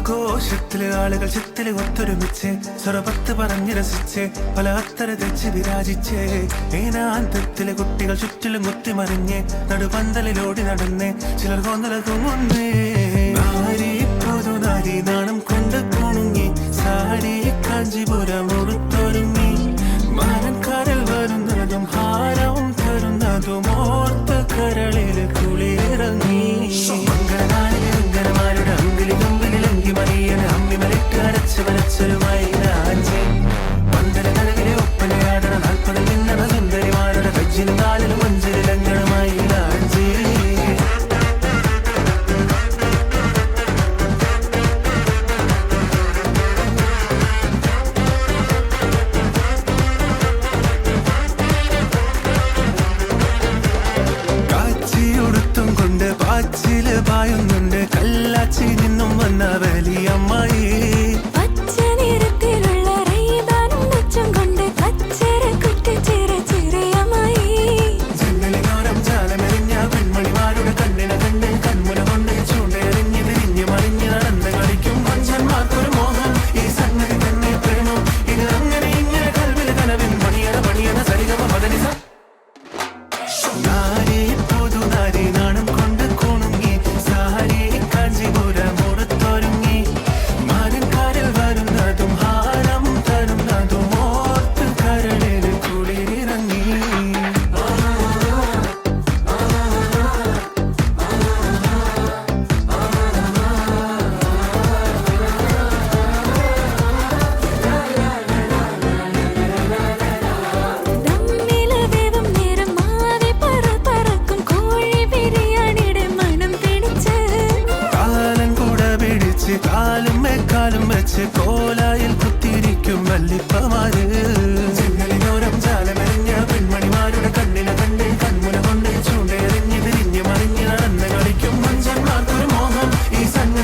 ആഘോഷത്തില് ആളുകൾ ചിത്തില് ഒത്തൊരുമിച്ച് സ്വരപത്ത് പറഞ്ഞു രസിച്ച് പല അത്തര തെച്ച് വിരാജിച്ച് ഏനാന്തത്തിലെ കുട്ടികൾ ചുറ്റിലും കുത്തിമറിഞ്ഞ് നടുപന്തലിലോടി നടന്ന് ചിലർ കൊന്നലകുമുന്നേ നാരി പുതുനാരി നാണം കൊണ്ട് കുണുങ്ങി സാരി കാഞ്ചിപുരം ഉടുത്തൊരുങ്ങി മാനക്കാരിൽ വരുന്നതും ഹാരവും തരുന്നതും ഓർത്ത് കരളിൽ കുളിയിറങ്ങി മംഗളനാളിലെ അങ്കനമാരുടെ അങ്കിലി തുമ്പിലി മറിയന് അമ്മി മലിട്ട് അരച്ച് വരച്ചൊരുമായി രാജി പന്തല കരകിലെ ഒപ്പനയാടണ 40 നിന്നണ സുന്ദരിമാരുടെ കജ്ജിലും കാലിലും മഞ്ചിലും അങ്കണമായി രാജി കാച്ചിയുടുത്തും കൊണ്ട് പാച്ചില് പായുന്നുണ്ട് കല്ലാച്ചി നിന്നും വന്ന വലിയമ്മായി ജനലിനോരം ജാലമെറിഞ്ഞ പെൺമണിമാരുടെ കണ്ണിനെ കണ്ട് കൺമുന കൊണ്ട് ചൂണ്ടയെറിഞ്ഞ് തിരിഞ്ഞ് മറിഞ്ഞ് നടന്ന് കളിക്കും മനുഷ്യന്മാർക്കൊരു മോഹം ഈ സംഗതി തന്നെ പ്രേമം ഇത് അങ്ങനെ ഇങ്ങനെ കൽവിൽ കനവിൻ പണിയണ സരിഗമ പദനിസ നാരി പുതുനാരി നാണം കൊണ്ട് കുണുങ്ങി സാരി കാഞ്ചിപുരം ഉടുത്തൊരുങ്ങി മാനക്കാരിൽ വരുന്നതും ഹാരം തരുന്നതും ഓർത്ത് കരളിൽ കുളിരിറങ്ങി കാലം കൂടെ പിടിച്ച് കാലും വെച്ച്